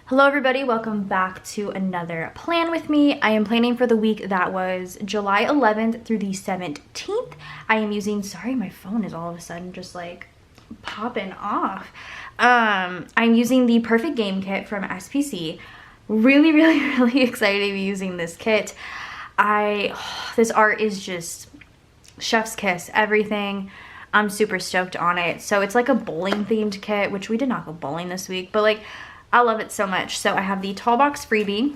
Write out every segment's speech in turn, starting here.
Hello everybody, welcome back to another plan with me. I am planning for the week that was July 11th through the 17th. I am using, sorry my phone is all of a sudden just like popping off. I'm using the Perfect Game Kit from SPC. Really excited to be using this kit. This art is just chef's kiss, everything. I'm super stoked on it. So it's like a bowling themed kit, which we did not go bowling this week, but like I love it so much. So I have the tall box freebie.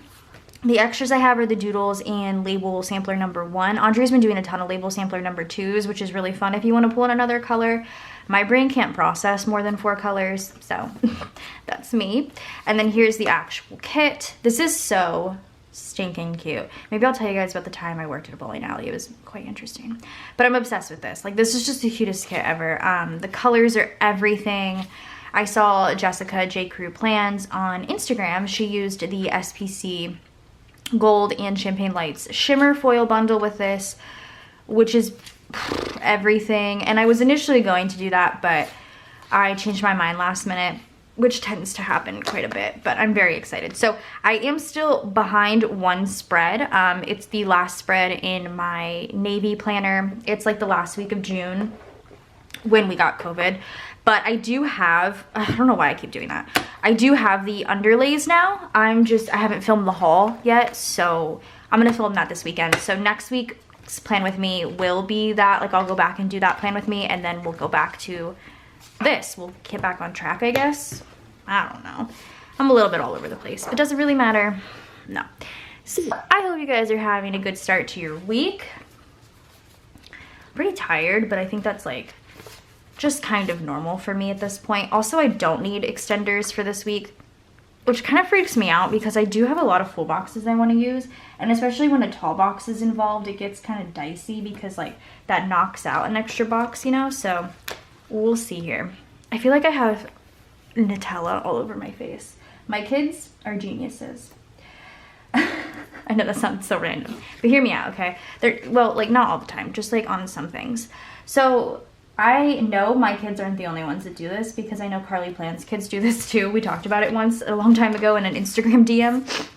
The extras I have are the doodles and label sampler number 1. Andrea's been doing a ton of label sampler number 2s, which is really fun if you want to pull in another color. My brain can't process more than 4 colors, so that's me. And then here's the actual kit. This is so stinking cute. Maybe I'll tell you guys about the time I worked at a bowling alley. It was quite interesting. But I'm obsessed with this. Like, this is just the cutest kit ever. The colors are everything. I saw Jessica J. Crew Plans on Instagram. She used the SPC Gold and Champagne Lights Shimmer Foil Bundle with this, which is everything. And I was initially going to do that, but I changed my mind last minute, which tends to happen quite a bit, but I'm very excited. So I am still behind one spread. It's the last spread in my Navy planner. It's like the last week of June when we got COVID. But I do have, I don't know why I keep doing that. I do have the underlays now. I haven't filmed the haul yet, so I'm gonna film that this weekend. So next week's plan with me will be that, like I'll go back and do that plan with me, and then we'll go back to this. We'll get back on track, I guess. I don't know. I'm a little bit all over the place. It doesn't really matter. No. So I hope you guys are having a good start to your week. I'm pretty tired, but I think that's like just kind of normal for me at this point. Also, I don't need extenders for this week, which kind of freaks me out because I do have a lot of full boxes I want to use, and especially when a tall box is involved, it gets kind of dicey because like that knocks out an extra box, you know? So we'll see here. I feel like I have Nutella all over my face. My kids are geniuses. I know that sounds so random, but hear me out, okay? Well, like not all the time, just like on some things. So I know my kids aren't the only ones that do this because I know Carly Plan's kids do this too. We talked about it once a long time ago in an Instagram DM.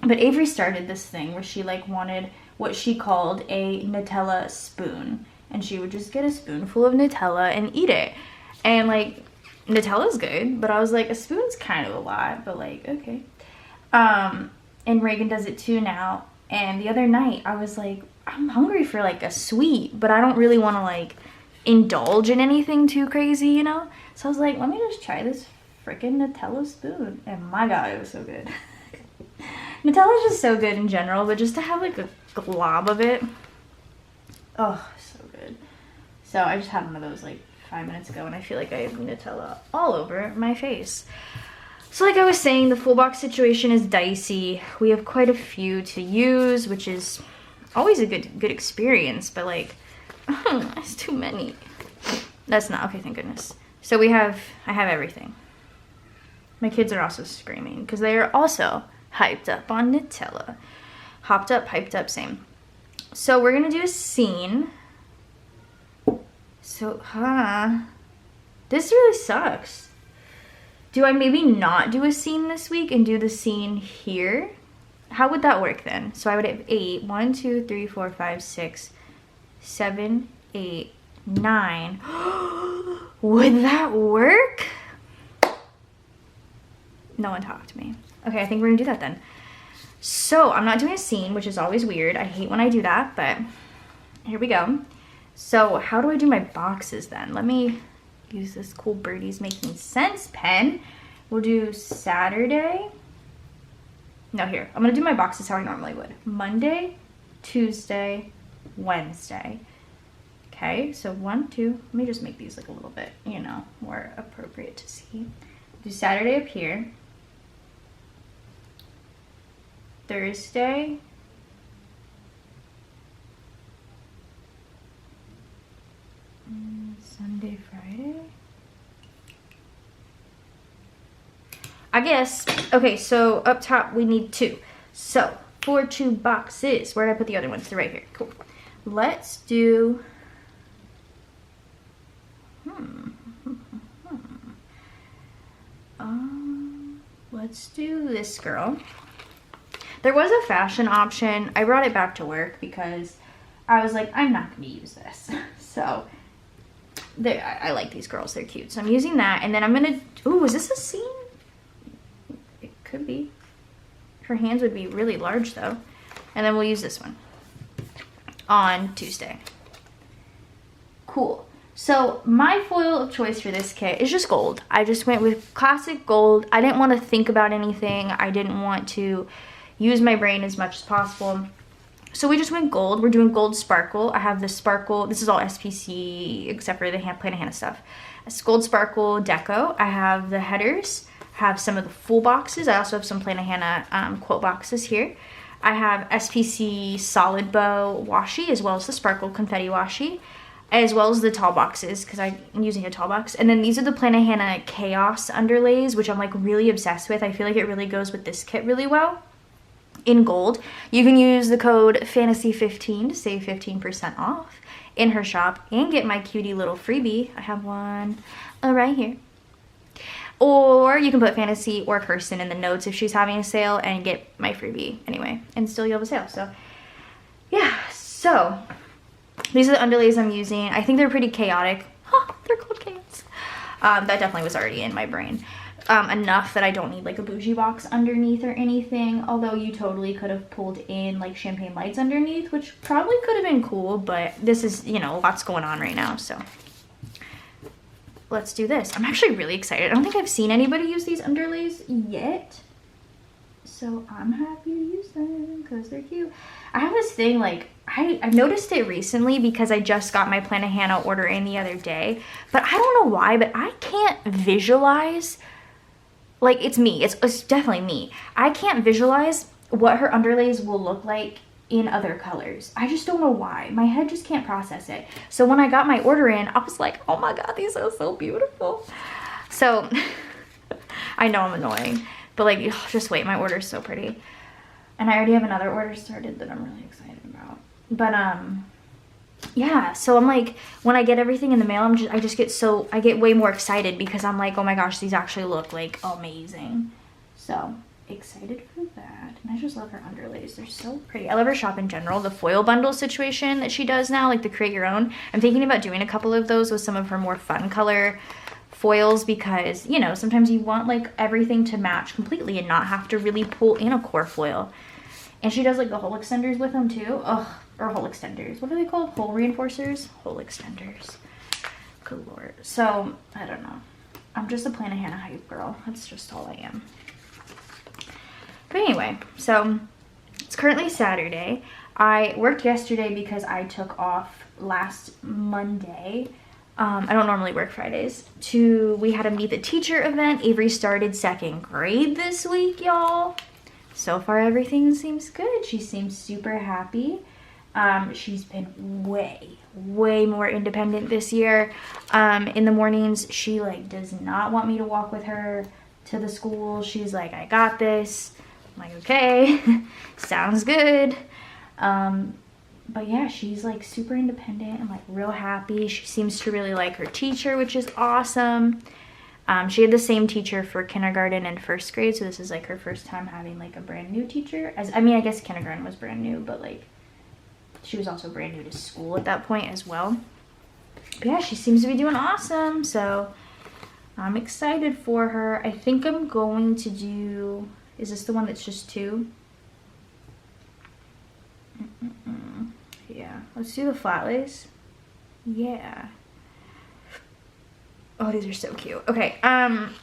But Avery started this thing where she like wanted what she called a Nutella spoon. And she would just get a spoonful of Nutella and eat it. And like, Nutella's good, but I was like, a spoon's kind of a lot, but like, okay. And Reagan does it too now. And the other night I was like, I'm hungry for like a sweet, but I don't really want to like indulge in anything too crazy, you know? So I was like, let me just try this freaking Nutella spoon. And my god, it was so good. Nutella's just so good in general, but just to have like a glob of it, oh, so good. So I just had one of those like 5 minutes ago, and I feel like I have Nutella all over my face. So like I was saying, the full box situation is dicey. We have quite a few to use, which is always a good experience, but like, that's too many. That's not, okay, thank goodness. So I have everything. My kids are also screaming because they are also hyped up on Nutella. Hopped up, hyped up, same. So we're gonna do a scene. So, this really sucks. Do I maybe not do a scene this week and do the scene here? How would that work then? So I would have 8, 1, 2, 3, 4, 5, 6, 7, 8, 9. Would that work? No one talked to me. Okay, I think we're gonna do that then. So I'm not doing a scene, which is always weird. I hate when I do that, but here we go. So how do I do my boxes then? Let me use this cool Birdies Making Sense pen. We'll do Saturday. No, here. I'm gonna do my boxes how I normally would. Monday, Tuesday, Wednesday. Okay, so 1, 2, let me just make these like a little bit, you know, more appropriate to see. Do Saturday up here. Thursday. Sunday, Friday. I guess, okay, so up top we need 2. So, for 2 boxes, where did I put the other ones? They're right here, cool. Let's do, let's do this girl. There was a fashion option. I brought it back to work because I was like, I'm not going to use this. So I like these girls. They're cute. So I'm using that. And then I'm going to... Ooh, is this a seam? It could be. Her hands would be really large, though. And then we'll use this one on Tuesday. Cool. So my foil of choice for this kit is just gold. I just went with classic gold. I didn't want to think about anything. I didn't want to use my brain as much as possible. So we just went gold. We're doing gold sparkle. I have the sparkle. This is all SPC except for the plain Hannah stuff. It's gold sparkle deco. I have the headers. I have some of the full boxes. I also have some plain Hannah quote boxes here. I have SPC solid bow washi as well as the sparkle confetti washi, as well as the tall boxes because I'm using a tall box. And then these are the plain Hannah chaos underlays, which I'm like really obsessed with. I feel like it really goes with this kit really well. In gold, you can use the code FANTASY15 to save 15% off in her shop and get my cutie little freebie. I have one right here. Or you can put Fantasy or Kirsten in the notes if she's having a sale and get my freebie anyway. And still you'll have a sale. So yeah, so these are the underlays I'm using. I think they're pretty chaotic. Huh, they're called chaos. That definitely was already in my brain. Enough that I don't need like a bougie box underneath or anything, although you totally could have pulled in like champagne lights underneath, which probably could have been cool, but this is, you know, lots going on right now, so let's do this. I'm actually really excited. I don't think I've seen anybody use these underlays yet, so I'm happy to use them because they're cute. I have this thing, like, I've noticed it recently because I just got my Planet Hannah order in the other day, but I don't know why, but I can't visualize. Like, it's me. It's definitely me. I can't visualize what her underlays will look like in other colors. I just don't know why. My head just can't process it. So when I got my order in, I was like, oh my God, these are so beautiful. So I know I'm annoying, but like, ugh, just wait. My order is so pretty. And I already have another order started that I'm really excited about. But yeah, so I'm like, when I get everything in the mail, I get way more excited because I'm like, oh my gosh, these actually look like amazing. So excited for that. And I just love her underlays. They're so pretty. I love her shop in general. The foil bundle situation that she does now, like the create your own. I'm thinking about doing a couple of those with some of her more fun color foils because, you know, sometimes you want like everything to match completely and not have to really pull in a core foil. And she does like the hole extenders with them too. Ugh. Or hole extenders. What are they called? Hole reinforcers? Hole extenders. Good Lord. So, I don't know. I'm just a Planet Hannah hype girl. That's just all I am. But anyway, so it's currently Saturday. I worked yesterday because I took off last Monday. I don't normally work Fridays. We had a Meet the Teacher event. Avery started 2nd grade this week, y'all. So far, everything seems good. She seems super happy. She's been way more independent this year. In the mornings, she like does not want me to walk with her to the school. She's like, I got this. I'm like, okay, sounds good. But yeah, she's like super independent and like real happy. She seems to really like her teacher, which is awesome. She had the same teacher for kindergarten and 1st grade, so this is like her first time having like a brand new teacher. I mean, I guess kindergarten was brand new, but like she was also brand new to school at that point as well. But yeah, she seems to be doing awesome, so I'm excited for her. I think I'm going to do, is this the one that's just 2? Yeah, let's do the flat lace. Yeah. Oh, these are so cute. Okay,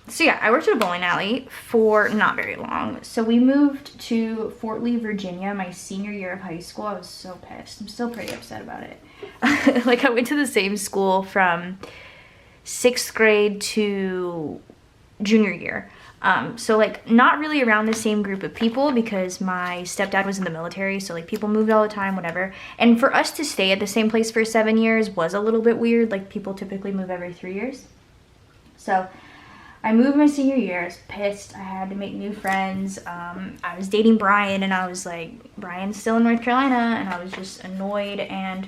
so yeah, I worked at a bowling alley for not very long. So we moved to Fort Lee, Virginia, my senior year of high school. I was so pissed. I'm still pretty upset about it. Like, I went to the same school from 6th grade to junior year. So like, not really around the same group of people because my stepdad was in the military, so like people moved all the time, whatever. And for us to stay at the same place for 7 years was a little bit weird. Like, people typically move every 3 years. So I moved my senior year. I was pissed. I had to make new friends. I was dating Brian, and I was like, Brian's still in North Carolina, and I was just annoyed, and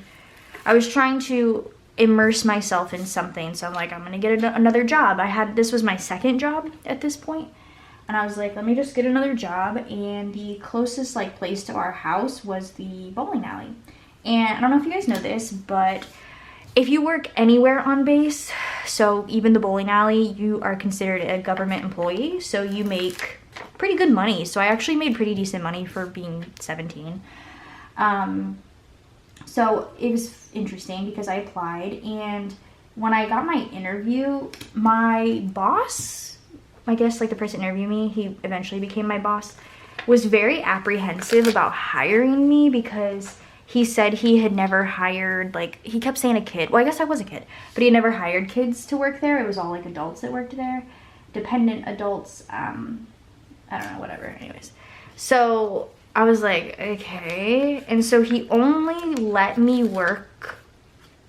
I was trying to immerse myself in something. So I'm like, I'm gonna get another job. This was my 2nd job at this point. And I was like, let me just get another job. And the closest like place to our house was the bowling alley. And I don't know if you guys know this, but if you work anywhere on base, so even the bowling alley, you are considered a government employee. So you make pretty good money. So I actually made pretty decent money for being 17. So it was interesting because I applied, and when I got my interview, my boss, I guess like the person interviewing me, he eventually became my boss, was very apprehensive about hiring me because he said he had never hired, like, he kept saying a kid. Well, I guess I was a kid, but he had never hired kids to work there. It was all like adults that worked there, dependent adults, I don't know, whatever, anyways. So I was like, okay. And so he only let me work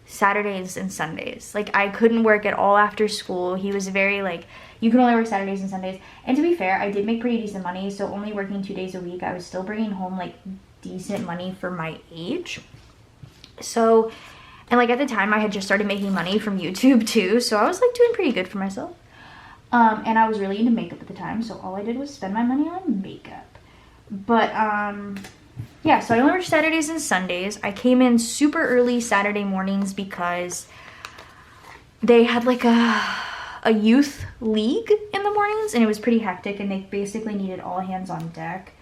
Saturdays and Sundays. Like, I couldn't work at all after school. He was very like, you can only work Saturdays and Sundays. And to be fair, I did make pretty decent money. So only working 2 days a week, I was still bringing home like decent money for my age. So, and like at the time I had just started making money from YouTube too. So I was like doing pretty good for myself. And I was really into makeup at the time. So all I did was spend my money on makeup. But yeah, so I only worked Saturdays and Sundays. I came in super early Saturday mornings because they had like a youth league in the mornings, and it was pretty hectic, and they basically needed all hands on deck.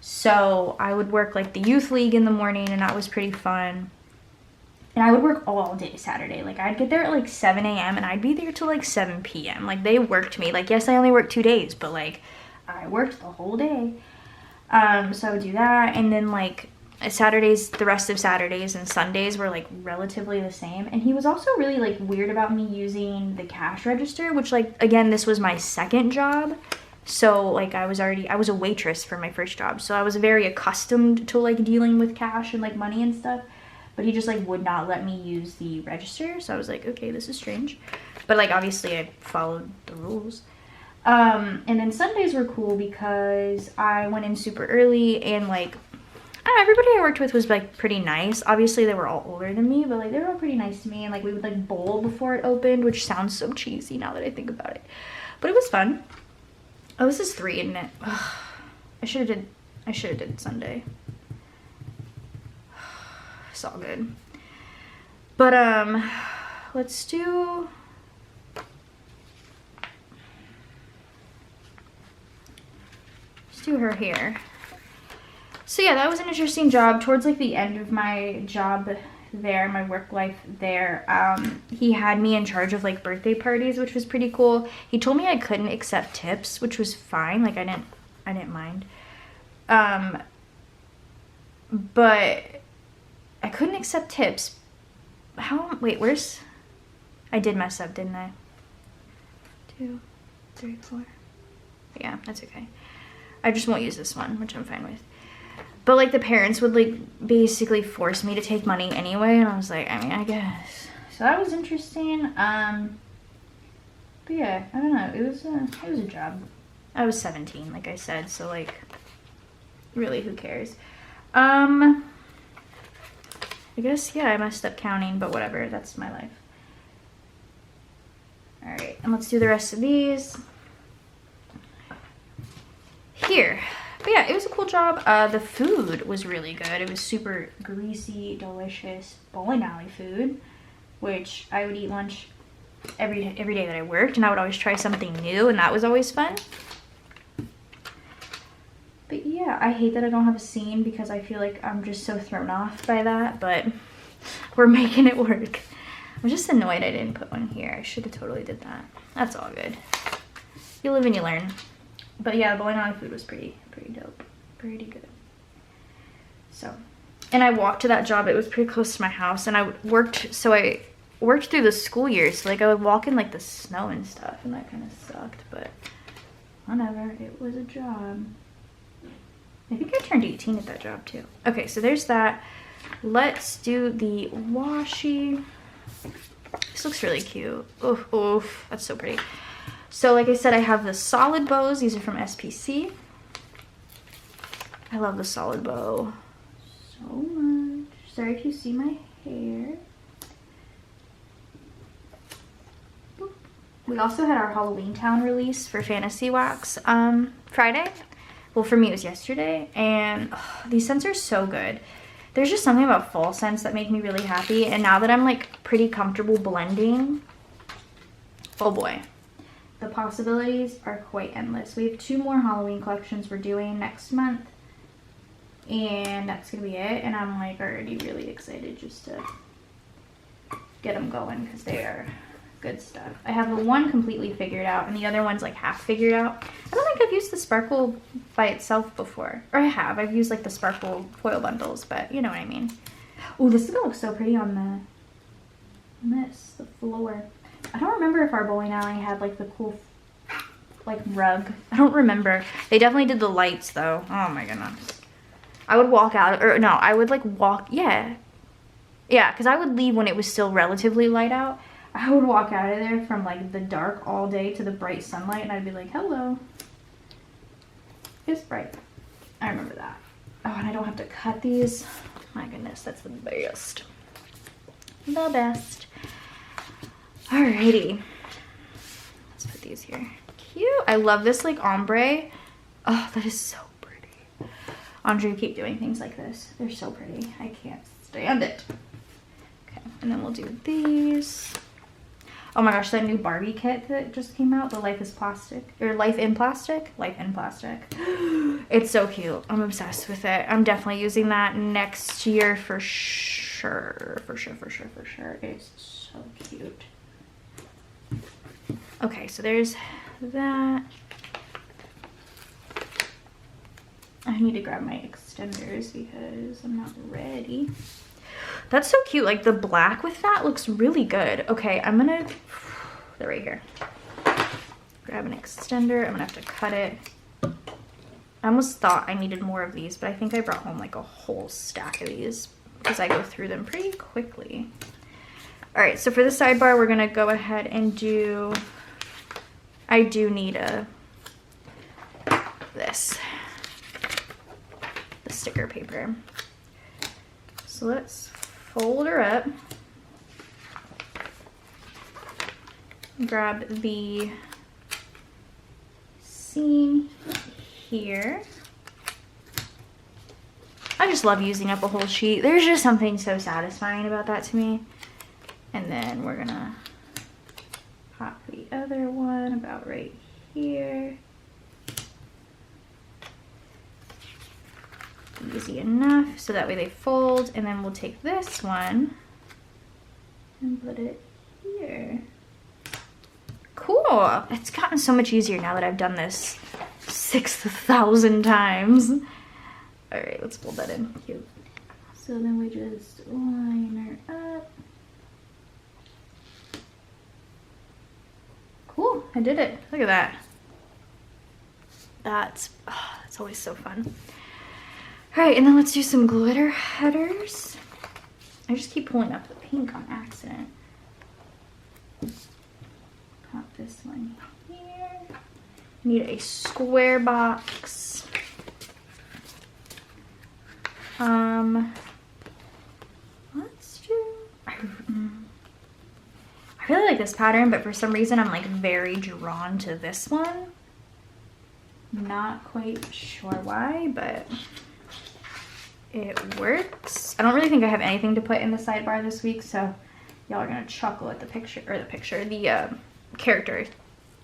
So I would work like the youth league in the morning, and that was pretty fun. And I would work all day Saturday. Like, I'd get there at like 7 a.m. and I'd be there till like 7 p.m. Like, they worked me. Like, yes, I only worked 2 days, but like I worked the whole day. So I would do that, and then like Saturdays, the rest of Saturdays and Sundays were like relatively the same. And he was also really like weird about me using the cash register, which, like, again, this was my second job. So like I was a waitress for my first job. So I was very accustomed to like dealing with cash and like money and stuff. But he just like would not let me use the register. So I was like, okay, this is strange. But like obviously I followed the rules. And then Sundays were cool because I went in super early, and like, I don't know, everybody I worked with was like pretty nice. Obviously they were all older than me, but like they were all pretty nice to me, and like we would like bowl before it opened, which sounds so cheesy now that I think about it. But it was fun. Oh, this is 3, isn't it? Ugh. I should have did Sunday. It's all good. But let's do her hair. So yeah, that was an interesting job. Towards like the end of my job there, my work life there, he had me in charge of like birthday parties, which was pretty cool. He told me I couldn't accept tips, which was fine. Like I didn't mind. But I couldn't accept tips. Wait, where's, I did mess up, didn't I? 2, 3, 4. Yeah, that's okay. I just won't use this one, which I'm fine with. But like the parents would like basically force me to take money anyway, and I was like, I mean, I guess. So that was interesting. But yeah, I don't know. It was a job. I was 17, like I said, so like, really, who cares? I guess, yeah, I messed up counting, but whatever. That's my life. All right, and let's do the rest of these. Here. But yeah, it was a cool job. The food was really good. It was super greasy, delicious bowling alley food, which I would eat lunch every day that I worked, and I would always try something new, and that was always fun. But yeah, I hate that I don't have a seam because I feel like I'm just so thrown off by that, but we're making it work. I'm just annoyed I didn't put one here. I should have totally did that. That's all good. You live and you learn. But yeah, the bowling alley food was pretty dope. Pretty good. So, and I walked to that job. It was pretty close to my house, and I worked through the school year. So like I would walk in like the snow and stuff, and that kind of sucked, but whatever. It was a job. I think I turned 18 at that job too. Okay, so there's that. Let's do the washi. This looks really cute. Oof, oof, that's so pretty. So like I said, I have the solid bows. These are from SPC. I love the solid bow so much. Sorry if you see my hair. Boop. We also had our Halloween Town release for Fantasy Wax Friday. Well, for me it was yesterday, and these scents are so good. There's just something about fall scents that make me really happy, and now that I'm like pretty comfortable blending, oh boy, the possibilities are quite endless. We have 2 more Halloween collections we're doing next month, and that's gonna be it, and I'm like already really excited just to get them going because they are good stuff. I have the one completely figured out and the other one's like half figured out. I don't think I've used the sparkle by itself before. Or I have. I've used like the sparkle foil bundles, but you know what I mean. Oh, this is gonna look so pretty on the floor. I don't remember if our bowling alley had like the cool like rug. I don't remember. They definitely did the lights though. Oh my goodness. I would walk out, or no, I would like walk, yeah, because I would leave when it was still relatively light out. I would walk out of there from like the dark all day to the bright sunlight, and I'd be like, hello, it's bright. I remember that. Oh, and I don't have to cut these. My goodness, that's the best. The best. Alrighty. Let's put these here. Cute. I love this like ombre. Oh, that is so pretty. Andre, keep doing things like this. They're so pretty. I can't stand it. Okay, and then we'll do these. Oh my gosh, that new Barbie kit that just came out, the Life is Plastic, or Life in Plastic? Life in Plastic. It's so cute. I'm obsessed with it. I'm definitely using that next year for sure. For sure. It's so cute. Okay, so there's that. I need to grab my extenders because I'm not ready. That's so cute. Like the black with that looks really good. Okay, I'm gonna, they're right here. Grab an extender. I'm gonna have to cut it. I almost thought I needed more of these, but I think I brought home like a whole stack of these because I go through them pretty quickly. All right, so for the sidebar, we're gonna go ahead and do, I do need this, the sticker paper. So let's fold her up, grab the seam here. I just love using up a whole sheet. There's just something so satisfying about that to me. And then we're gonna pop the other one about right here. Easy enough, so that way they fold, and then we'll take this one and put it here. Cool. It's gotten so much easier now that I've done this 6,000 times. All right, let's fold that in. Cute. So then we just line her up. Cool, I did it. Look at that. That's always so fun. All right, and then let's do some glitter headers. I just keep pulling up the pink on accident. Pop this one here. Need a square box. Let's do, I really like this pattern, but for some reason I'm like very drawn to this one. Not quite sure why, but it works. I don't really think I have anything to put in the sidebar this week, so y'all are gonna chuckle at the character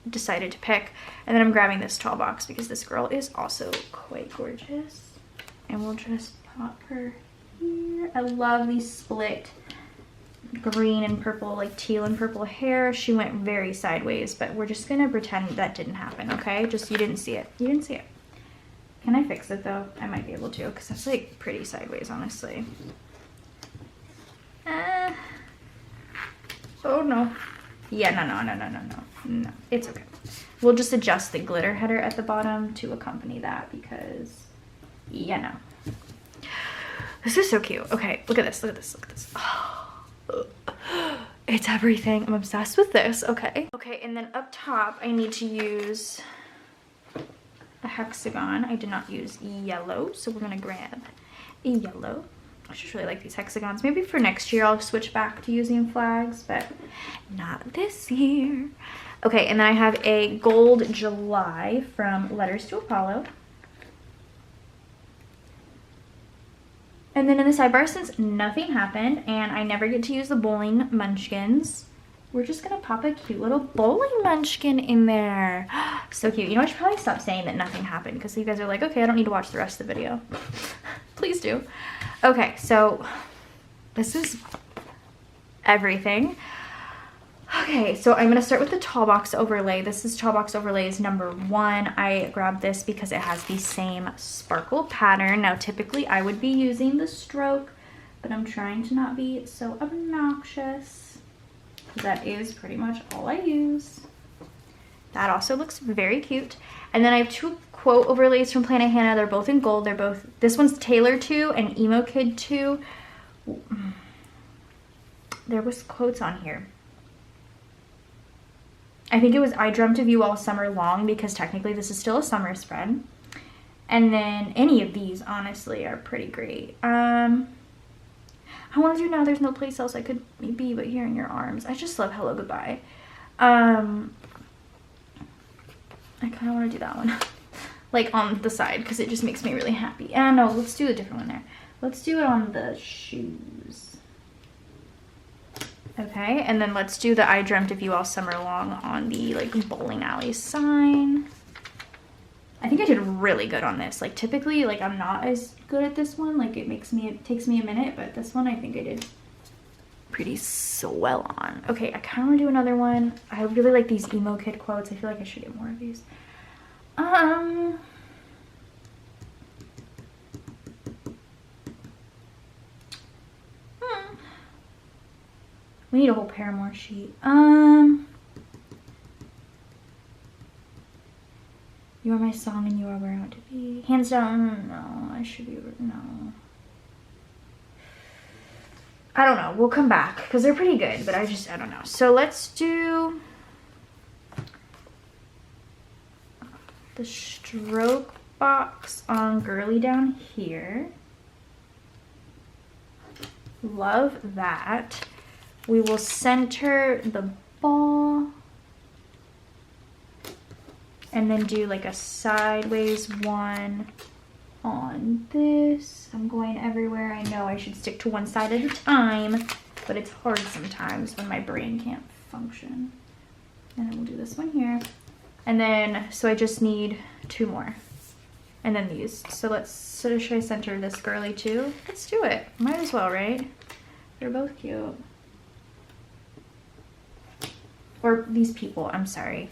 decided to pick. And then I'm grabbing this tall box because this girl is also quite gorgeous. And we'll just pop her here. I love these split green and purple, like teal and purple hair. She went very sideways, but we're just gonna pretend that didn't happen, okay? Just, you didn't see it. You didn't see it. Can I fix it though? I might be able to, because that's like pretty sideways, honestly. Oh no. Yeah, no, it's okay. We'll just adjust the glitter header at the bottom to accompany that because, yeah, no. This is so cute. Okay, look at this, look at this, look at this. Oh, it's everything. I'm obsessed with this, okay. Okay, and then up top, I need to use a hexagon. I did not use yellow, so we're gonna grab a yellow. I just really like these hexagons. Maybe for next year I'll switch back to using flags, but not this year. Okay, and then I have a gold July from Letters to Apollo. And then in the sidebar, since nothing happened and I never get to use the bowling munchkins, we're just gonna pop a cute little bowling munchkin in there. So cute. You know, I should probably stop saying that nothing happened because you guys are like, okay, I don't need to watch the rest of the video. Please do. Okay, so this is everything. Okay, so I'm gonna start with the tall box overlay. This is tall box overlays number 1. I grabbed this because it has the same sparkle pattern. Now, typically I would be using the stroke, but I'm trying to not be so obnoxious. That is pretty much all I use. That also looks very cute. And then I have 2 quote overlays from Planet Hannah. They're both in gold. They're both, this one's Taylor 2 and Emo Kid 2. There was quotes on here. I think it was I Dreamt of You All Summer Long, because technically this is still a summer spread. And then any of these, honestly, are pretty great. I want to do Now There's No Place Else I Could Be But Here in Your Arms. I just love Hello Goodbye. I kind of want to do that one. Like on the side, because it just makes me really happy. And no, let's do a different one there. Let's do it on the shoes. Okay, and then let's do the I Dreamt of You All Summer Long on the like bowling alley sign. I think I did really good on this. Like typically, like I'm not as good at this one. Like it takes me a minute, but this one I think I did pretty swell on. Okay, I kind of want to do another one. I really like these Emo Kid quotes. I feel like I should get more of these. We need a whole Paramore sheet. You Are My Song and You Are Where I Want to Be. Hands down, no, I should be, no. I don't know, we'll come back, because they're pretty good, but I don't know. So let's do the stroke box on Girly down here. Love that. We will center the ball and then do like a sideways one on this. I'm going everywhere. I know I should stick to one side at a time, but it's hard sometimes when my brain can't function. And then we'll do this one here. And then, so I just need 2 more. And then these. So should I center this girly too? Let's do it. Might as well, right? They're both cute. Or these people, I'm sorry.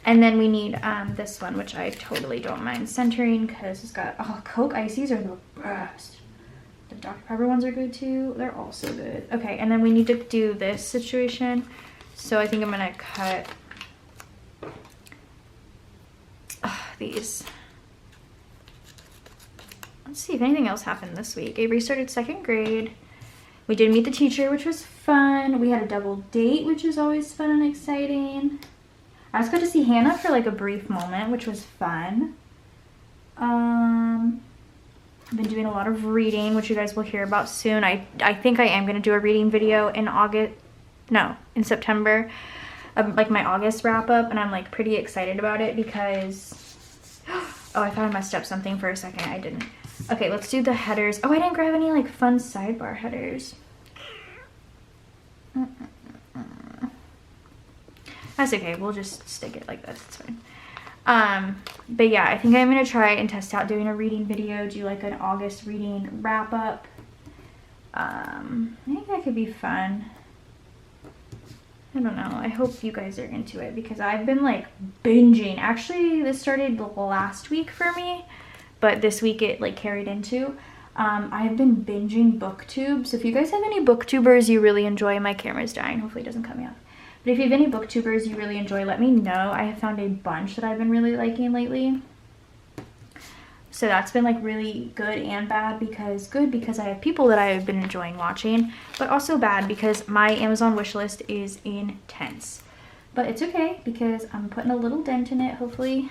And then we need this one, which I totally don't mind centering because it's got, oh, Coke Ices are the best. The Dr. Pepper ones are good too. They're also good. Okay, and then we need to do this situation. So I think I'm gonna cut these. Let's see if anything else happened this week. I restarted 2nd grade. We did meet the teacher, which was fun. We had a double date, which is always fun and exciting. I also got to see Hannah for like a brief moment, which was fun. I've been doing a lot of reading, which you guys will hear about soon. I think I am going to do a reading video in in September. Like my August wrap up, and I'm like pretty excited about it because, oh, I thought I messed up something for a second. I didn't. Okay, let's do the headers. Oh, I didn't grab any like fun sidebar headers. That's okay, we'll just stick it like this, it's fine. But yeah, I think I'm gonna try and test out doing a reading video, do like an August reading wrap up. I think that could be fun. I don't know, I hope you guys are into it because I've been like binging. Actually, this started last week for me, but this week it like carried into. I've been binging booktube. So if you guys have any booktubers you really enjoy, my camera's dying, hopefully it doesn't cut me off. But if you have any booktubers you really enjoy, let me know. I have found a bunch that I've been really liking lately. So that's been like really good and bad, because good because I have people that I have been enjoying watching, but also bad because my Amazon wishlist is intense. But it's okay because I'm putting a little dent in it hopefully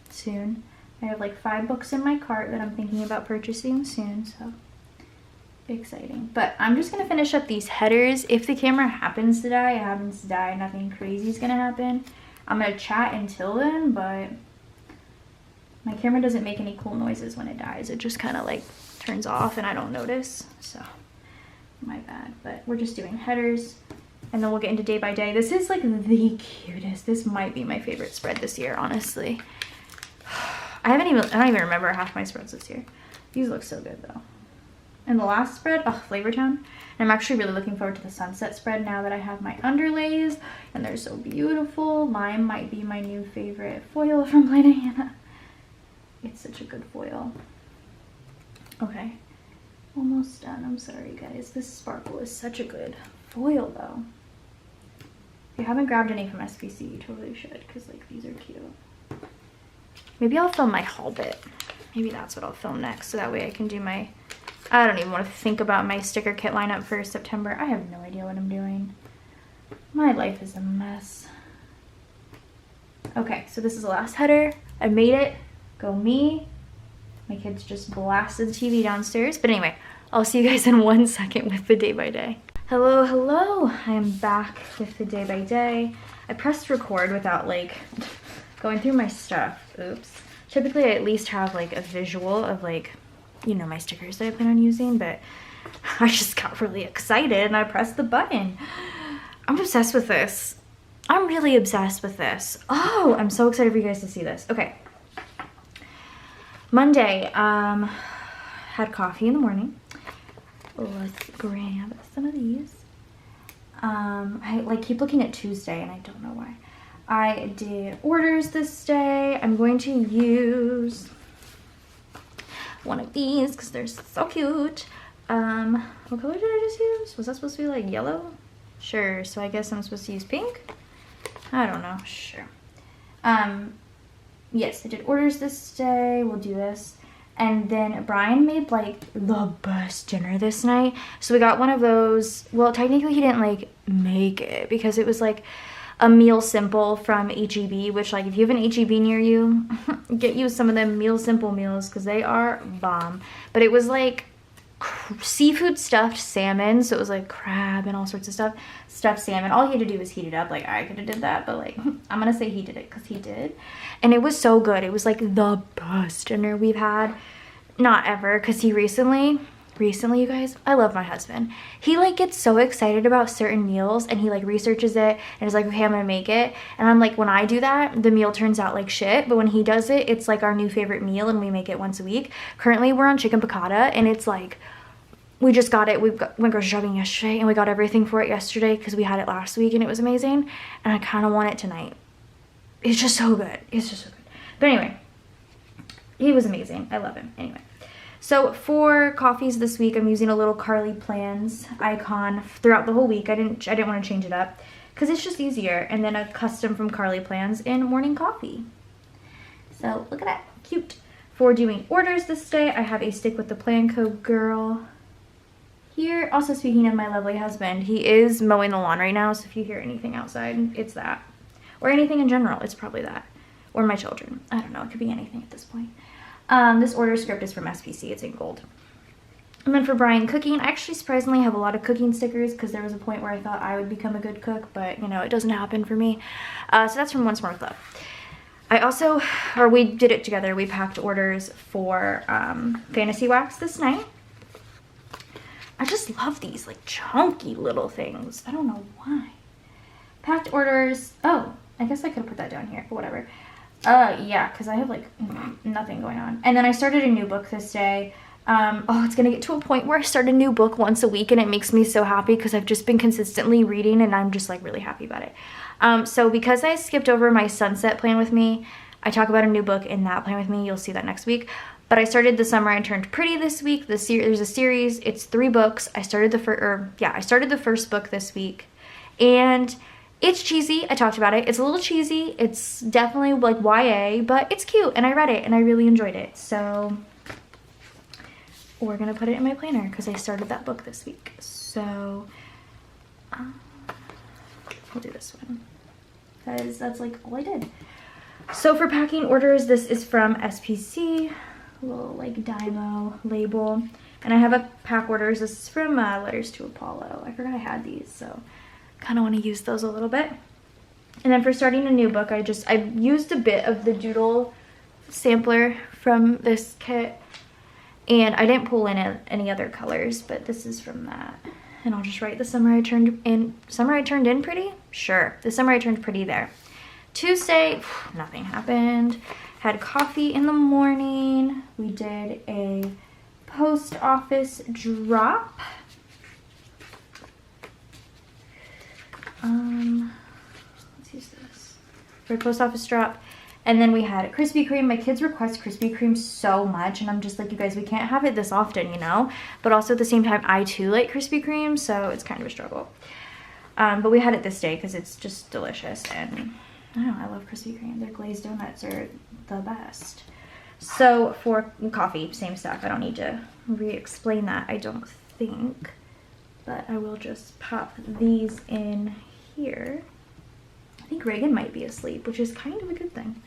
soon. I have like 5 books in my cart that I'm thinking about purchasing soon, so exciting. But I'm just gonna finish up these headers. If the camera happens to die, it happens to die. Nothing crazy is gonna happen. I'm gonna chat until then, but my camera doesn't make any cool noises when it dies. It just kind of like turns off and I don't notice, so my bad. But we're just doing headers and then we'll get into day by day. This is like the cutest. This might be my favorite spread this year, honestly. I don't even remember half my spreads this year. These look so good though. And the last spread, oh, Flavortown. And I'm actually really looking forward to the sunset spread now that I have my underlays and they're so beautiful. Lime might be my new favorite foil from Play Hannah. It's such a good foil. Okay, almost done. I'm sorry guys, this sparkle is such a good foil though. If you haven't grabbed any from SPC, you totally should, because like these are cute. Maybe I'll film my haul bit. Maybe that's what I'll film next, so that way I can do my, I don't even want to think about my sticker kit lineup for September. I have no idea what I'm doing. My life is a mess. Okay, so this is the last header. I made it. Go me. My kids just blasted the TV downstairs. But anyway, I'll see you guys in 1 second with the day by day. Hello, hello. I am back with the day by day. I pressed record without like going through my stuff. Oops. Typically I at least have like a visual of like, you know, my stickers that I plan on using, but I just got really excited and I pressed the button. I'm obsessed with this. I'm really obsessed with this. Oh, I'm so excited for you guys to see this. Okay. Monday, had coffee in the morning. Let's grab some of these. I like keep looking at Tuesday and I don't know why. I did orders this day. I'm going to use one of these because they're so cute. What color did I just use? Was that supposed to be like yellow? Sure, so I guess I'm supposed to use pink? I don't know, sure. Yes, I did orders this day. We'll do this. And then Brian made like the best dinner this night. So we got one of those. Well, technically he didn't like make it because it was like a meal simple from HEB, which like if you have an HEB near you, get you some of them meal simple meals because they are bomb. But it was like seafood stuffed salmon, so it was like crab and all sorts of stuff. Stuffed salmon. All he had to do was heat it up. Like I could have did that, but like I'm gonna say he did it because he did. And it was so good. It was like the best dinner we've had. Not ever, because he recently you guys, I love my husband. He like gets so excited about certain meals and he like researches it and is like, okay, I'm gonna make it. And I'm like, when I do that, the meal turns out like shit. But when he does it, it's like our new favorite meal and we make it once a week. Currently we're on chicken piccata and it's like, we just got it. Went grocery shopping yesterday and we got everything for it yesterday because we had it last week and it was amazing. And I kind of want it tonight. It's just so good. It's just so good. But anyway, he was amazing. I love him. Anyway. So for coffees this week, I'm using a little Carly Plans icon throughout the whole week. I didn't want to change it up because it's just easier. And then a custom from Carly Plans in morning coffee. So look at that, cute. For doing orders this day, I have a Stick with the PlanCo girl here. Also speaking of my lovely husband, he is mowing the lawn right now. So if you hear anything outside, it's that. Or anything in general, it's probably that. Or my children. I don't know, it could be anything at this point. This order script is from SPC, it's in gold. And then for Brian cooking, I actually surprisingly have a lot of cooking stickers because there was a point where I thought I would become a good cook, but you know, it doesn't happen for me. So that's from One Smart Club. I also, or we did it together, we packed orders for Fantasy Wax this night. I just love these like chunky little things. I don't know why. Packed orders, oh, I guess I could have put that down here, but whatever. Yeah, because I have like nothing going on. And then I started a new book this day. Oh, it's gonna get to a point where I start a new book once a week and it makes me so happy because I've just been consistently reading and I'm just like really happy about it. So because I skipped over my sunset plan with me, I talk about a new book in that plan with me. You'll see that next week. But I started The Summer I Turned Pretty this week. There's a series. It's 3 books. I started the first book this week. And it's cheesy. I talked about it. It's a little cheesy. It's definitely like YA, but it's cute and I read it and I really enjoyed it. So we're gonna put it in my planner because I started that book this week. So we'll do this one because that's like all I did. So for packing orders, this is from SPC, a little like Dymo label. And I have a pack orders. This is from Letters to Apollo. I forgot I had these, so kind of want to use those a little bit. And then for starting a new book, I used a bit of the doodle sampler from this kit, and I didn't pull in any other colors, but this is from that. And I'll just write the summer I turned in. Summer I turned in pretty? Sure, the summer I turned pretty there. Tuesday, nothing happened. Had coffee in the morning. We did a post office drop. Let's use this for a post office drop. And then we had Krispy Kreme. My kids request Krispy Kreme so much, and I'm just like, you guys, we can't have it this often, you know? But also at the same time, I too like Krispy Kreme, so it's kind of a struggle. But we had it this day because it's just delicious, and I don't know, I love Krispy Kreme. Their glazed donuts are the best. So for coffee, same stuff. I don't need to re-explain that, I don't think. But I will just pop these in here. I think Reagan might be asleep, which is kind of a good thing.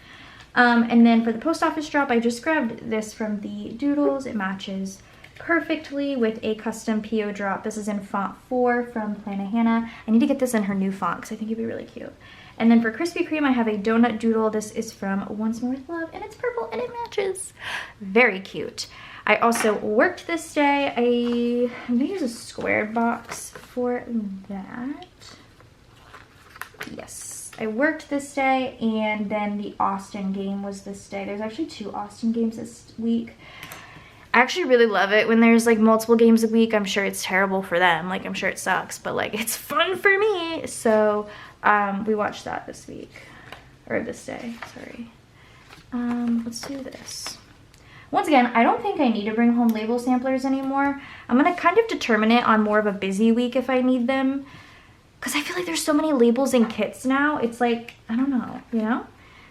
And then for the post office drop, I just grabbed this from the Doodles. It matches perfectly with a custom PO drop. This is in font 4 from Plannahannah. I need to get this in her new font because I think it'd be really cute. And then for Krispy Kreme, I have a donut doodle. This is from Once More With Love, and it's purple and it matches. Very cute. I also worked this day. I'm gonna use a squared box for that. Yes, I worked this day, and then the Austin game was this day. There's actually 2 Austin games this week. I actually really love it when there's like multiple games a week. I'm sure it's terrible for them. Like, I'm sure it sucks, but like, it's fun for me. So we watched that this week, or this day, sorry. Let's do this. Once again, I don't think I need to bring home label samplers anymore. I'm gonna kind of determine it on more of a busy week if I need them, because I feel like there's so many labels and kits now. It's like, I don't know, you know?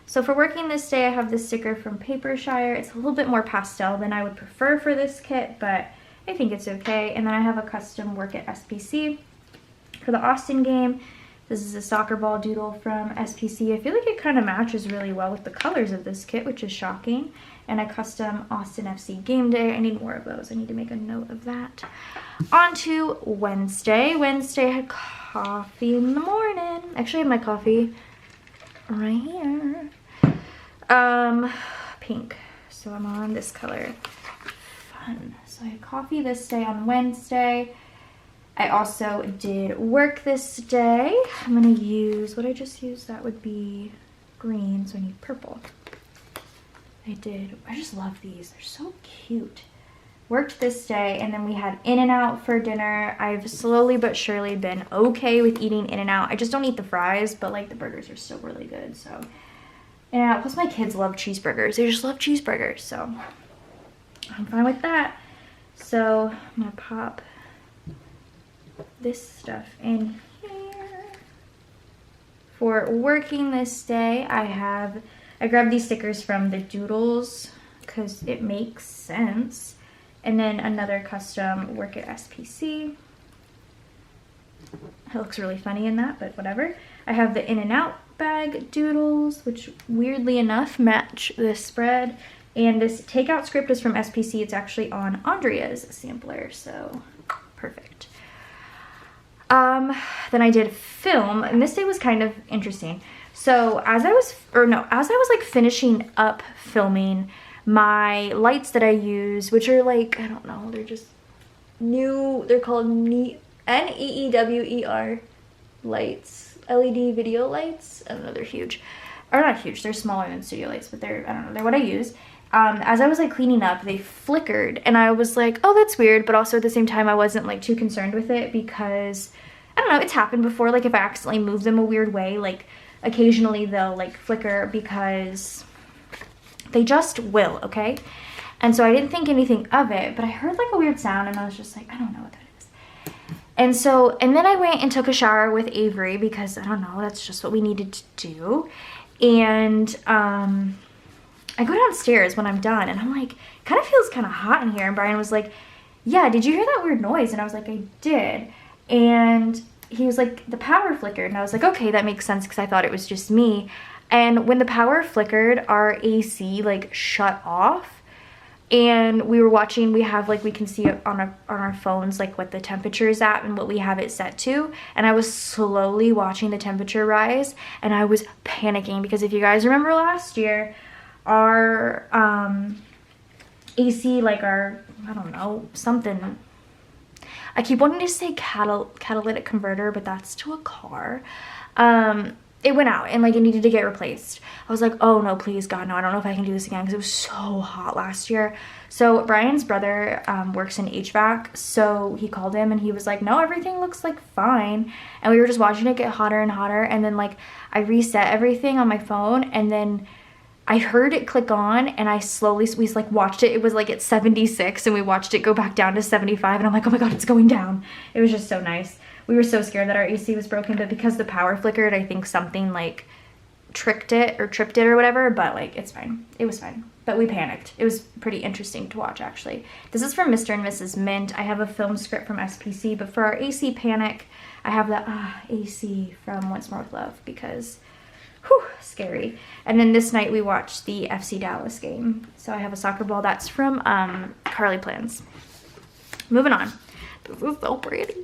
So for working this day, I have this sticker from Papershire. It's a little bit more pastel than I would prefer for this kit, but I think it's okay. And then I have a custom Work at SPC for the Austin game. This is a soccer ball doodle from SPC. I feel like it kind of matches really well with the colors of this kit, which is shocking. And a custom Austin FC game day. I need more of those. I need to make a note of that. On to Wednesday. Wednesday, I had coffee in the morning. Actually, I have my coffee right here. Pink. So I'm on this color. Fun. So I had coffee this day on Wednesday. I also did work this day. I'm gonna use, what I just used, that would be green, so I need purple. I just love these. They're so cute. Worked this day, and then we had In-N-Out for dinner. I've slowly but surely been okay with eating In-N-Out. I just don't eat the fries, but like the burgers are still really good, so. In-N-Out, plus my kids love cheeseburgers. They just love cheeseburgers, so I'm fine with that. So I'm gonna pop this stuff in here. For working this day, I grabbed these stickers from the Doodles because it makes sense. And then another custom Work at SPC. It looks really funny in that, but whatever. I have the In-N-Out bag doodles, which weirdly enough match this spread. And this takeout script is from SPC. It's actually on Andrea's sampler, so perfect. Then I did film, and this day was kind of interesting. So as I was like finishing up filming, my lights that I use, which are like, I don't know, they're just new, they're called NEEWER lights, LED video lights. I don't know, they're huge. Or not huge, they're smaller than studio lights, but they're, I don't know, they're what I use. As I was like cleaning up, they flickered, and I was like, oh, that's weird, but also at the same time, I wasn't like too concerned with it because, I don't know, it's happened before, like if I accidentally move them a weird way, like occasionally they'll like flicker because they just will, okay? And so I didn't think anything of it, but I heard like a weird sound, and I was just like, I don't know what that is. And then I went and took a shower with Avery because, I don't know, that's just what we needed to do. And I go downstairs when I'm done, and I'm like, kind of feels kind of hot in here. And Brian was like, yeah, did you hear that weird noise? And I was like, I did. And he was like, the power flickered. And I was like, okay, that makes sense, because I thought it was just me. And when the power flickered, our AC like shut off. and we were watching, we have like, we can see it on our phones, like what the temperature is at and what we have it set to. And I was slowly watching the temperature rise, and I was panicking because if you guys remember last year, our AC, like our, I don't know, something, I keep wanting to say catalytic converter, but that's to a car. It went out and like it needed to get replaced. I was like, oh no, please God, no, I don't know if I can do this again, because it was so hot last year. So Brian's brother works in HVAC, so he called him and he was like, no, everything looks like fine. And we were just watching it get hotter and hotter, and then like I reset everything on my phone, and then I heard it click on, and we like watched it. It was like at 76, and we watched it go back down to 75, and I'm like, oh my God, it's going down. It was just so nice. We were so scared that our AC was broken, but because the power flickered, I think something like tripped it or whatever, but like it's fine. It was fine, but we panicked. It was pretty interesting to watch, actually. This is from Mr. and Mrs. Mint. I have a film script from SPC, but for our AC panic, I have the AC from Once More with Love, because whew, scary. And then this night we watched the FC Dallas game. So I have a soccer ball. That's from Carly Plans. Moving on. This is so pretty.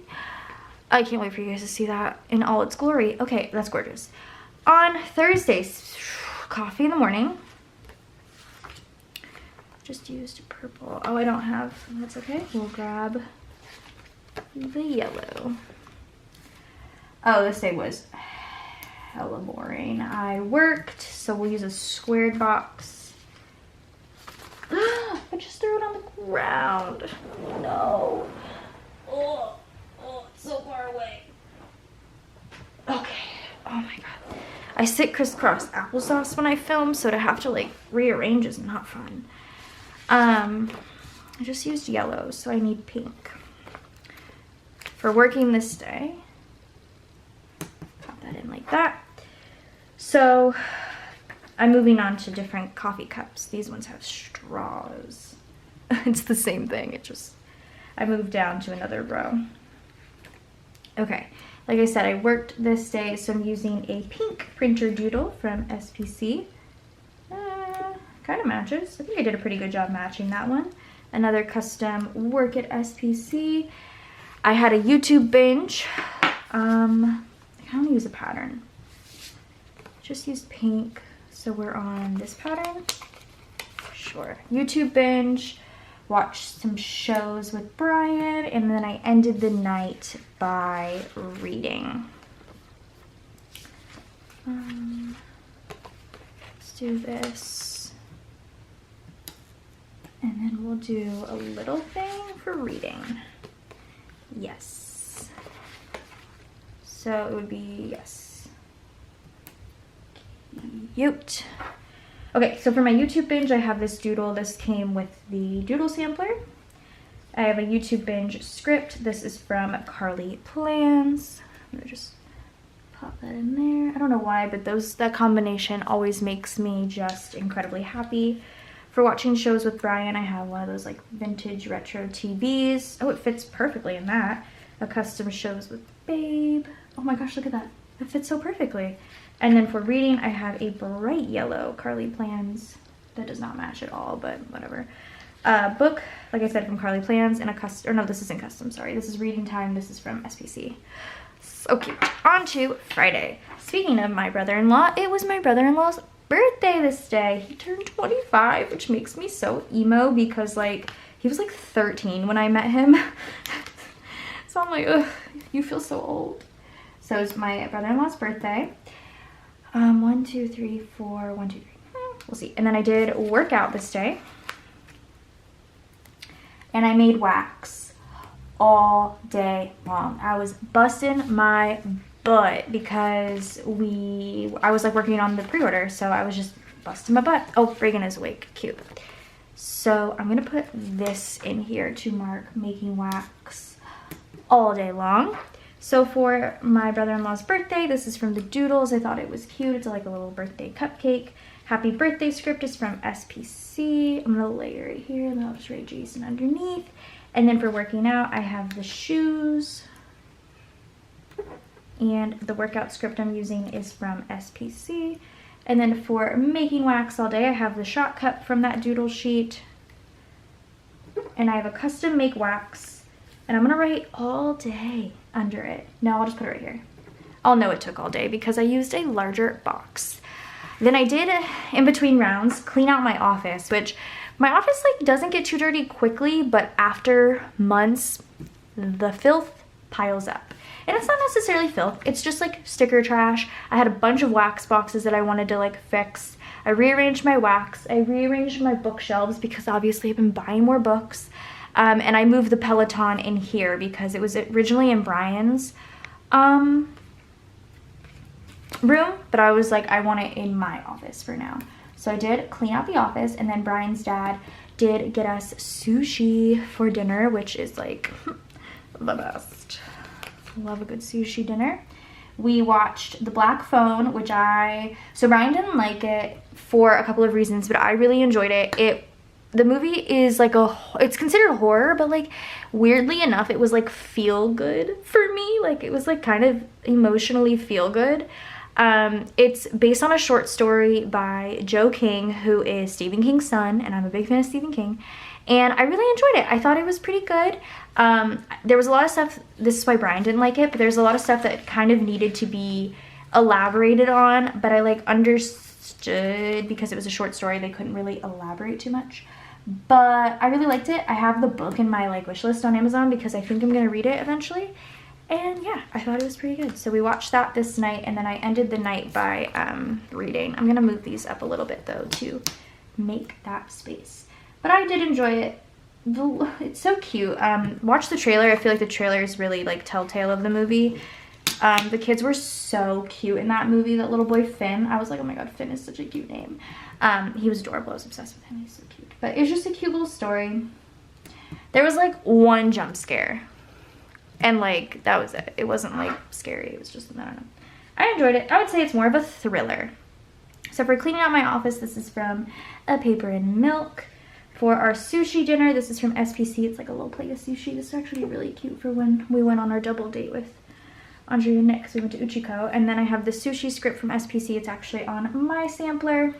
I can't wait for you guys to see that in all its glory. Okay, that's gorgeous. On Thursdays, coffee in the morning. Just used purple. Oh, I don't have, that's okay. We'll grab the yellow. Oh, this day was hella boring. I worked, so we'll use a squared box. I just threw it on the ground. No. Oh, it's so far away. Okay. Oh my God. I sit crisscross applesauce when I film, so to have to like rearrange is not fun. I just used yellow, so I need pink. For working this day, pop that in like that. So I'm moving on to different coffee cups. These ones have straws. It's the same thing. It just, I moved down to another row. Okay, like I said, I worked this day, so I'm using a pink printer doodle from SPC. Kind of matches. I think I did a pretty good job matching that one. Another custom work at SPC. I had a YouTube binge. I kind of use a pattern. Just use pink, so we're on this pattern. Sure. YouTube binge. Watched some shows with Brian, and then I ended the night by reading. Let's do this. And then we'll do a little thing for reading. Yes. So it would be yes. Cute. Okay, so for my YouTube binge, I have this doodle. This came with the doodle sampler. I have a YouTube binge script. This is from Carly Plans. I'm gonna just pop that in there. I don't know why, but that combination always makes me just incredibly happy. For watching shows with Brian, I have one of those like vintage retro TVs. Oh, it fits perfectly in that. A custom shows with Babe. Oh my gosh, look at that. It fits so perfectly. And then for reading, I have a bright yellow Carly Plans. That does not match at all, but whatever. Book, like I said, from Carly Plans, and a custom, or no, this isn't custom, sorry. This is Reading Time. This is from SPC. So cute. On to Friday. Speaking of my brother-in-law, it was my brother-in-law's birthday this day. He turned 25, which makes me so emo because like he was like 13 when I met him. So I'm like, ugh, you feel so old. So it's my brother-in-law's birthday. 1, 2, 3, 4, 1, 2, 3. We'll see. And then I did workout this day. And I made wax all day long. I was busting my butt because I was like working on the pre-order, so I was just busting my butt. Oh, Reagan is awake. Cute. So I'm gonna put this in here to mark making wax all day long. So for my brother-in-law's birthday, this is from the Doodles. I thought it was cute. It's like a little birthday cupcake. Happy birthday script is from SPC. I'm gonna layer it here, and then I'll just write Jason underneath. And then for working out, I have the shoes. And the workout script I'm using is from SPC. And then for making wax all day, I have the shot cup from that doodle sheet. and I have a custom make wax, and I'm gonna write all day under it. No, I'll just put it right here. I'll know it took all day because I used a larger box. Then I did, in between rounds, clean out my office, which my office like doesn't get too dirty quickly, but after months, the filth piles up. And it's not necessarily filth, it's just like sticker trash. I had a bunch of wax boxes that I wanted to like fix. I rearranged my wax, I rearranged my bookshelves because obviously I've been buying more books. And I moved the Peloton in here because it was originally in Brian's room, but I was like, I want it in my office for now. So I did clean out the office, and then Brian's dad did get us sushi for dinner, which is like the best. Love a good sushi dinner. We watched The Black Phone, which so Brian didn't like it for a couple of reasons, but I really enjoyed it. The movie is like it's considered horror, but like weirdly enough, it was like feel good for me. Like it was like kind of emotionally feel good. It's based on a short story by Joe King, who is Stephen King's son, and I'm a big fan of Stephen King. And I really enjoyed it. I thought it was pretty good. There was a lot of stuff, this is why Brian didn't like it, but there's a lot of stuff that kind of needed to be elaborated on, but I like understood because it was a short story, they couldn't really elaborate too much. But I really liked it. I have the book in my like wish list on Amazon because I think I'm gonna read it eventually. And yeah, I thought it was pretty good. So we watched that this night, and then I ended the night by reading. I'm gonna move these up a little bit though to make that space. But I did enjoy it. It's so cute. Watch the trailer. I feel like the trailer is really like telltale of the movie. The kids were so cute in that movie. That little boy Finn, I was like, oh my god, Finn is such a cute name. He was adorable. I was obsessed with him. He's so cute. But it's just a cute little story. There was like one jump scare, and like that was it. It wasn't like scary. It was just, I don't know. I enjoyed it. I would say it's more of a thriller. So for cleaning out my office, this is from A Paper and Milk. For our sushi dinner, this is from SPC. It's like a little plate of sushi. This is actually really cute for when we went on our double date with Andrea and Nick. So we went to Uchiko. And then I have the sushi script from SPC. It's actually on my sampler.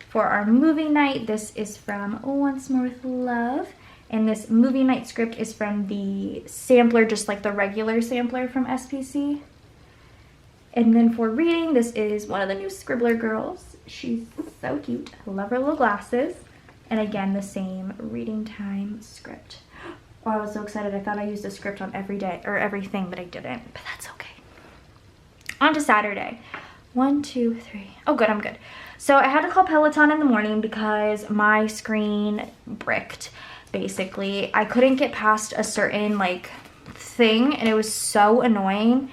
For our movie night, this is from Once More With Love. And this movie night script is from the sampler, just like the regular sampler from SPC. And then for reading, this is one of the new Scribbler girls. She's so cute. I love her little glasses. And again, the same reading time script. Oh, I was so excited. I thought I used a script on every day or everything, but I didn't. But that's okay. On to Saturday. 1, 2, 3. Oh, good. I'm good. So I had to call Peloton in the morning because my screen bricked, basically. I couldn't get past a certain, like, thing, and it was so annoying.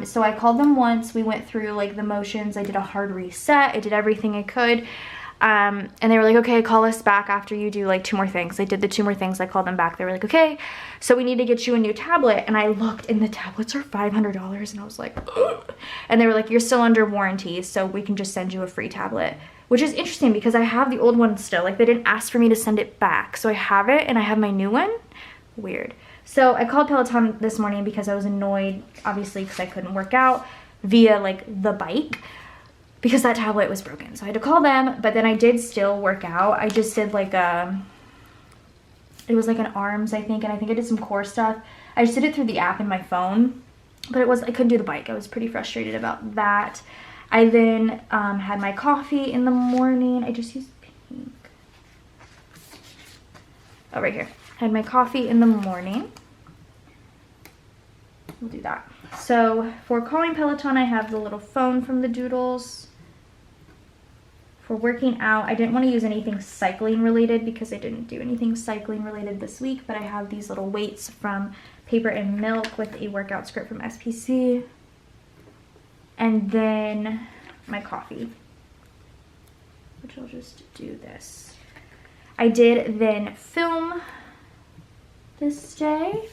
So I called them once. We went through, like, the motions. I did a hard reset. I did everything I could. And they were like, okay, call us back after you do like 2 more things. I did the 2 more things. I called them back. They were like, okay, so we need to get you a new tablet. And I looked, and the tablets are $500. And I was like, ugh. And they were like, you're still under warranty, so we can just send you a free tablet. Which is interesting because I have the old one still. Like, they didn't ask for me to send it back. So I have it, and I have my new one. Weird. So I called Peloton this morning because I was annoyed, obviously, because I couldn't work out via like the bike, because that tablet was broken. So I had to call them, but then I did still work out. I just did like it was like an arms, I think, and I think I did some core stuff. I just did it through the app in my phone, but I couldn't do the bike. I was pretty frustrated about that. I then had my coffee in the morning. I just used pink. Oh, right here. Had my coffee in the morning. We'll do that. So for calling Peloton, I have the little phone from the Doodles. For working out, I didn't want to use anything cycling related because I didn't do anything cycling related this week, but I have these little weights from Paper and Milk with a workout script from SPC. And then my coffee, which I'll just do this. I did then film this day.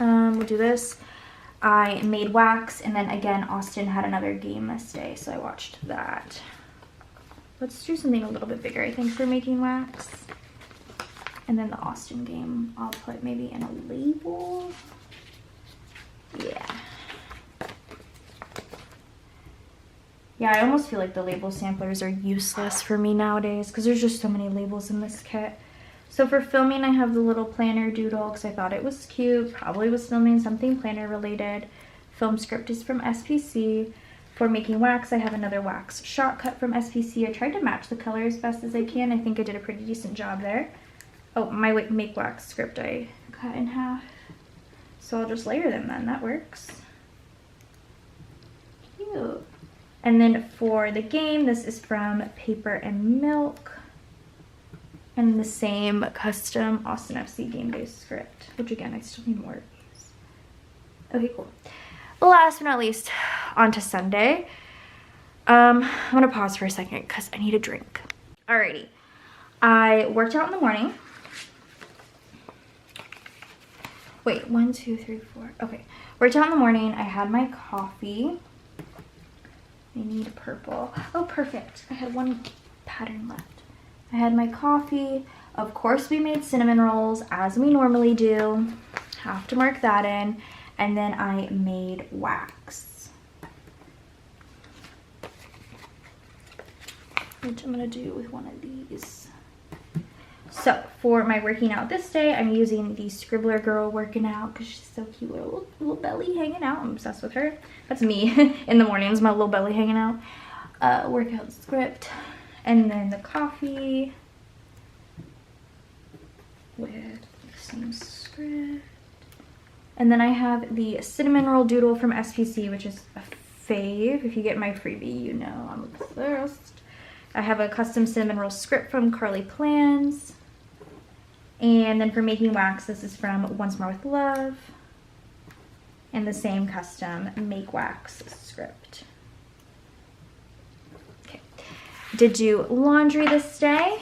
We'll do this. I made wax, and then again, Austin had another game this day, so I watched that. Let's do something a little bit bigger, I think, for making wax. And then the Austin game, I'll put maybe in a label. Yeah. Yeah, I almost feel like the label samplers are useless for me nowadays because there's just so many labels in this kit. So for filming, I have the little planner doodle because I thought it was cute. Probably was filming something planner related. Film script is from SPC. For making wax, I have another wax shortcut from SPC. I tried to match the color as best as I can. I think I did a pretty decent job there. Oh, my make wax script I cut in half. So I'll just layer them then. That works. Cute. And then for the game, this is from Paper and Milk. And the same custom Austin FC game-based script, which again, I still need more of these. Okay, cool. Last but not least, on to Sunday. I'm gonna pause for a second because I need a drink. Alrighty, I worked out in the morning. Wait, 1, 2, 3, 4. Okay, worked out in the morning. I had my coffee. I need purple. Oh, perfect. I had one pattern left. I had my coffee. Of course, we made cinnamon rolls as we normally do. Have to mark that in. And then I made wax, which I'm gonna do with one of these. So for my working out this day, I'm using the Scribbler girl working out because she's so cute, little belly hanging out. I'm obsessed with her. That's me in the mornings, my little belly hanging out. Workout script, and then the coffee with the same script. And then I have the cinnamon roll doodle from SPC, which is a fave. If you get my freebie, you know I'm obsessed. I have a custom cinnamon roll script from Carly Plans. And then for making wax, this is from Once More With Love. And the same custom make wax script. Okay. Did do laundry this day.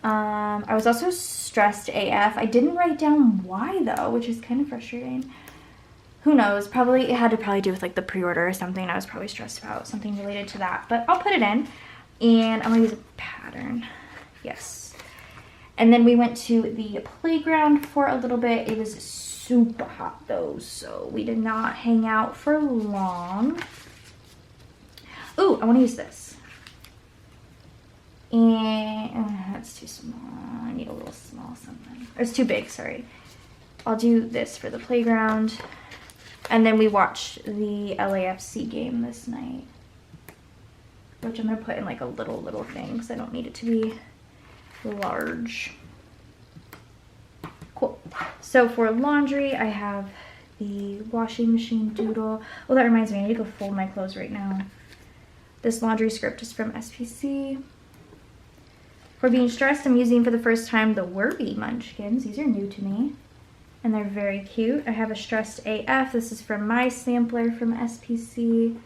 I was also stressed AF. I didn't write down why though, which is kind of frustrating. Who knows? Probably it had to do with like the pre-order or something. I was probably stressed about something related to that, but I'll put it in. And I'm gonna use a pattern. Yes. And then we went to the playground for a little bit. It was super hot though, so we did not hang out for long. Ooh, I want to use this. And that's too small. I need a little small something. Or it's too big, sorry. I'll do this for the playground. And then we watched the LAFC game this night, which I'm gonna put in like a little thing because I don't need it to be large. Cool. So for laundry, I have the washing machine doodle. Oh, that reminds me, I need to go fold my clothes right now. This laundry script is from SPC. For being stressed, I'm using for the first time the Worby Munchkins. These are new to me, and they're very cute. I have a Stressed AF. This is from my sampler from SPC.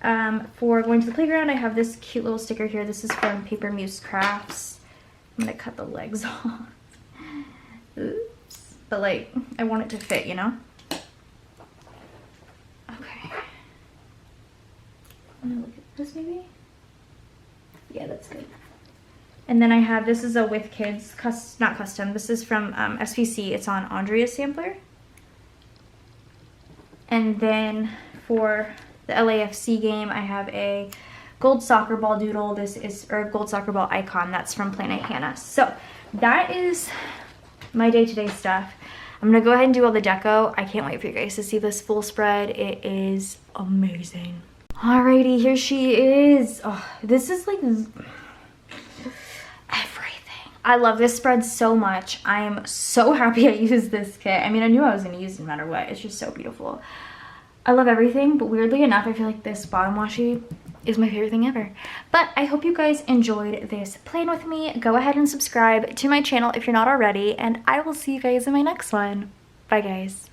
For going to the playground, I have this cute little sticker here. This is from Paper Muse Crafts. I'm gonna cut the legs off. Oops. But like, I want it to fit, you know? Okay. I'm gonna look at this maybe? Yeah, that's good. And then I have, this is a With Kids, not custom, this is from SPC. It's on Andrea's sampler. And then for the LAFC game, I have a gold soccer ball doodle. This is, or gold soccer ball icon. That's from Planet Hannah. So that is my day-to-day stuff. I'm gonna go ahead and do all the deco. I can't wait for you guys to see this full spread. It is amazing. Alrighty, here she is. Oh, this is like everything. I love this spread so much. I am so happy I used this kit. I mean, I knew I was gonna use it no matter what. It's just so beautiful. I love everything, but weirdly enough, I feel like this bottom washi is my favorite thing ever. But I hope you guys enjoyed this plan with me. Go ahead and subscribe to my channel if you're not already, and I will see you guys in my next one. Bye, guys.